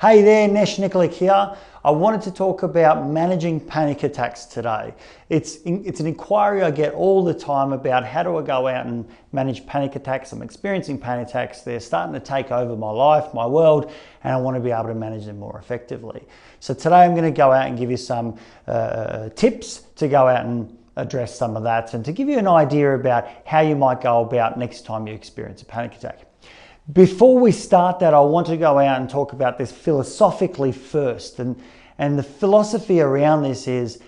Hey there, Nesh Nikolic here. I wanted to talk about managing panic attacks today. It's an inquiry I get all the time about how do I go out and manage panic attacks. I'm experiencing panic attacks. They're starting to take over my life, my world, and I want to be able to manage them more effectively. So today I'm going to go out and give you some tips to go out and address some of that and to give you an idea about how you might go about next time you experience a panic attack. Before we start that, I want to go out and talk about this philosophically first. And the philosophy around this is,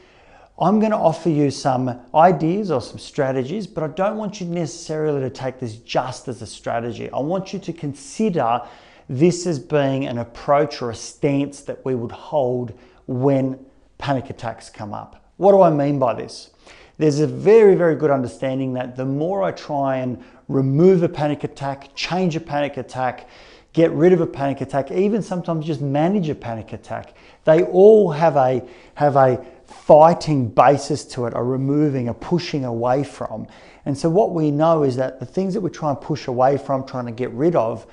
I'm going to offer you some ideas or some strategies, but I don't want you necessarily to take this just as a strategy. I want you to consider this as being an approach or a stance that we would hold when panic attacks come up. What do I mean by this? There's a very, very good understanding that the more I try and remove a panic attack, change a panic attack, get rid of a panic attack, even sometimes just manage a panic attack, they all have a fighting basis to it, a removing, a pushing away from. And so what we know is that the things that we try and push away from, trying to get rid of,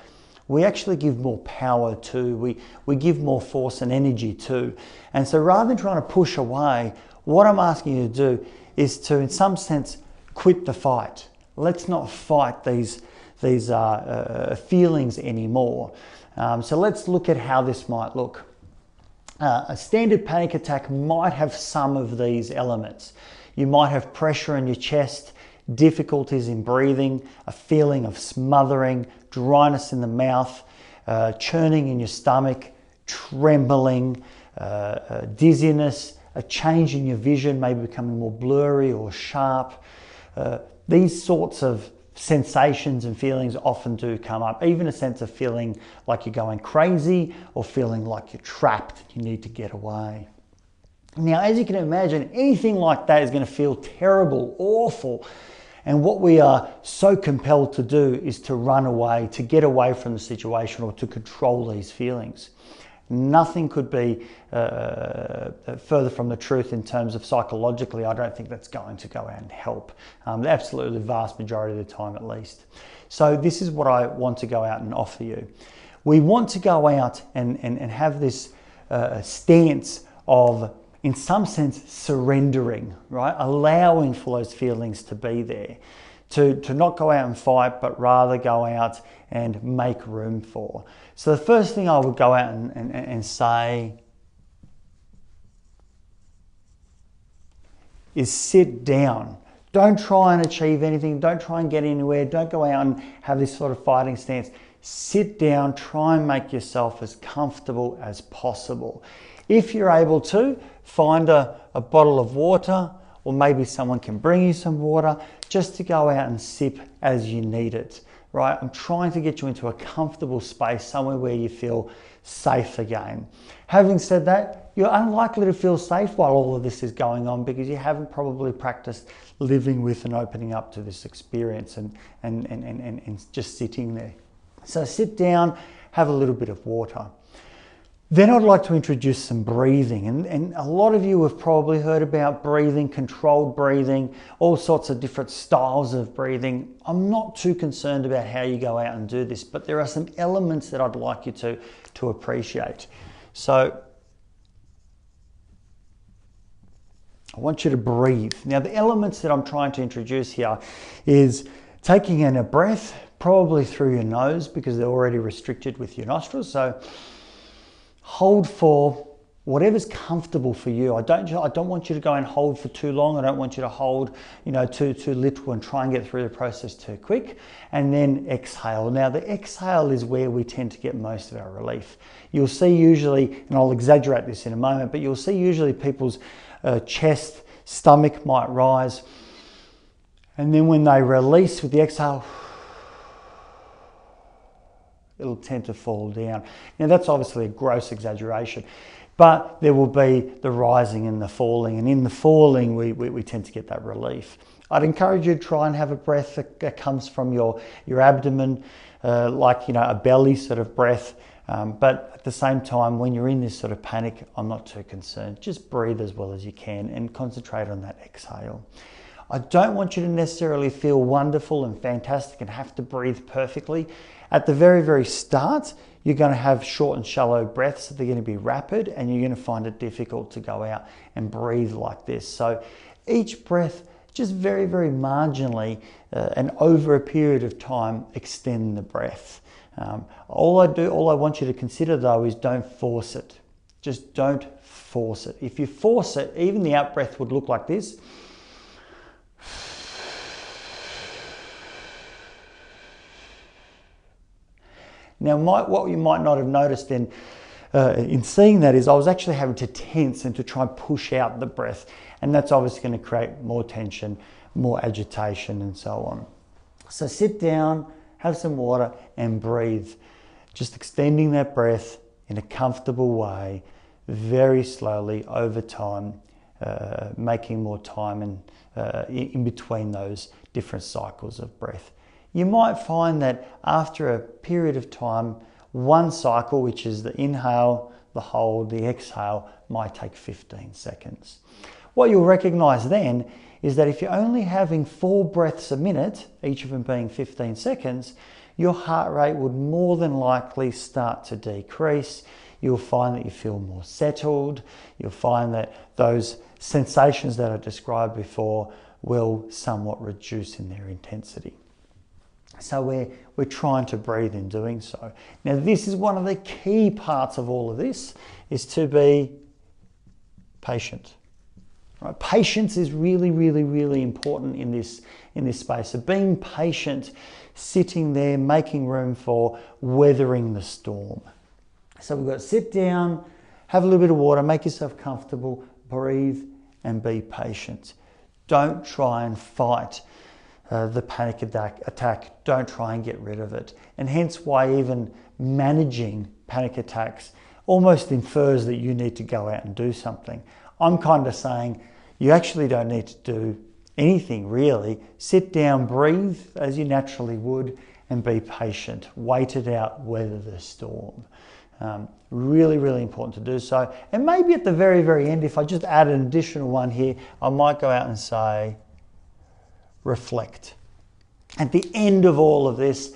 we actually give more power to, we give more force and energy to. And so rather than trying to push away, what I'm asking you to do is to, in some sense, quit the fight. Let's not fight these feelings anymore. So let's look at how this might look. A standard panic attack might have some of these elements. You might have pressure in your chest, difficulties in breathing, a feeling of smothering, dryness in the mouth, churning in your stomach, trembling, dizziness, a change in your vision, maybe becoming more blurry or sharp. These sorts of sensations and feelings often do come up. Even a sense of feeling like you're going crazy or feeling like you're trapped, you need to get away. Now, as you can imagine, anything like that is going to feel terrible, awful. And what we are so compelled to do is to run away, to get away from the situation or to control these feelings. Nothing could be further from the truth in terms of psychologically. I don't think that's going to go out and help. Absolutely the vast majority of the time at least. So this is what I want to go out and offer you. We want to go out and have this stance of, in some sense, surrendering, right? Allowing for those feelings to be there. To not go out and fight, but rather go out and make room for. So the first thing I would go out and say is sit down. Don't try and achieve anything. Don't try and get anywhere. Don't go out and have this sort of fighting stance. Sit down, try and make yourself as comfortable as possible. If you're able to, find a bottle of water, or maybe someone can bring you some water, just to go out and sip as you need it, right? I'm trying to get you into a comfortable space, somewhere where you feel safe again. Having said that, you're unlikely to feel safe while all of this is going on because you haven't probably practiced living with and opening up to this experience and just sitting there. So sit down, have a little bit of water. Then I'd like to introduce some breathing, and a lot of you have probably heard about breathing, controlled breathing, all sorts of different styles of breathing. I'm not too concerned about how you go out and do this, but there are some elements that I'd like you to appreciate. So I want you to breathe. Now the elements that I'm trying to introduce here is taking in a breath, probably through your nose because they're already restricted with your nostrils. So hold for whatever's comfortable for you. I don't want you to go and hold for too long. I don't want you to hold, too little and try and get through the process too quick. And then exhale. Now the exhale is where we tend to get most of our relief. You'll see usually, and I'll exaggerate this in a moment, but you'll see usually people's chest, stomach might rise. And then when they release with the exhale, it'll tend to fall down. Now that's obviously a gross exaggeration, but there will be the rising and the falling, and in the falling we tend to get that relief. I'd encourage you to try and have a breath that comes from your abdomen, like a belly sort of breath, but at the same time, when you're in this sort of panic, I'm not too concerned. Just breathe as well as you can and concentrate on that exhale. I don't want you to necessarily feel wonderful and fantastic and have to breathe perfectly. At the very, very start, you're going to have short and shallow breaths. They're going to be rapid, and you're going to find it difficult to go out and breathe like this. So each breath, just very, very marginally and over a period of time, extend the breath. All I want you to consider though is don't force it. Just don't force it. If you force it, even the out breath would look like this. Now, what you might not have noticed in seeing that is I was actually having to tense and to try and push out the breath. And that's obviously going to create more tension, more agitation, and so on. So sit down, have some water, and breathe. Just extending that breath in a comfortable way, very slowly over time, making more time in between those different cycles of breath. You might find that after a period of time, one cycle, which is the inhale, the hold, the exhale, might take 15 seconds. What you'll recognize then is that if you're only having 4 breaths a minute, each of them being 15 seconds, your heart rate would more than likely start to decrease. You'll find that you feel more settled. You'll find that those sensations that I described before will somewhat reduce in their intensity. So we're trying to breathe in doing so. Now, this is one of the key parts of all of this, is to be patient. Right? Patience is really, really, really important in this space. So being patient, sitting there, making room for weathering the storm. So we've got to sit down, have a little bit of water, make yourself comfortable, breathe, and be patient. Don't try and fight the panic attack. Don't try and get rid of it. And hence why even managing panic attacks almost infers that you need to go out and do something. I'm kind of saying you actually don't need to do anything really. Sit down, breathe as you naturally would, and be patient. Wait it out, weather the storm. Really, really important to do so. And maybe at the very, very end, if I just add an additional one here, I might go out and say, reflect. At the end of all of this,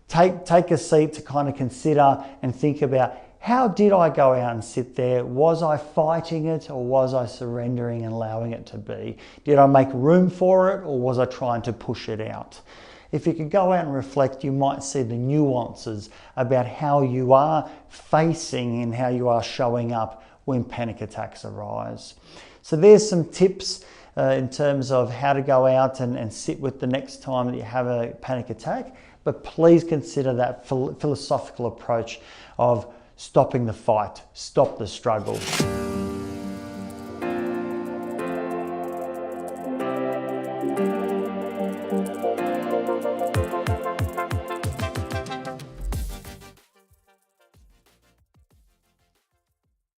take a seat to kind of consider and think about, how did I go out and sit there? Was I fighting it, or was I surrendering and allowing it to be? Did I make room for it, or was I trying to push it out? If you could go out and reflect, you might see the nuances about how you are facing and how you are showing up when panic attacks arise. So there's some tips in terms of how to go out and sit with the next time that you have a panic attack, but please consider that philosophical approach of stopping the fight, stop the struggle.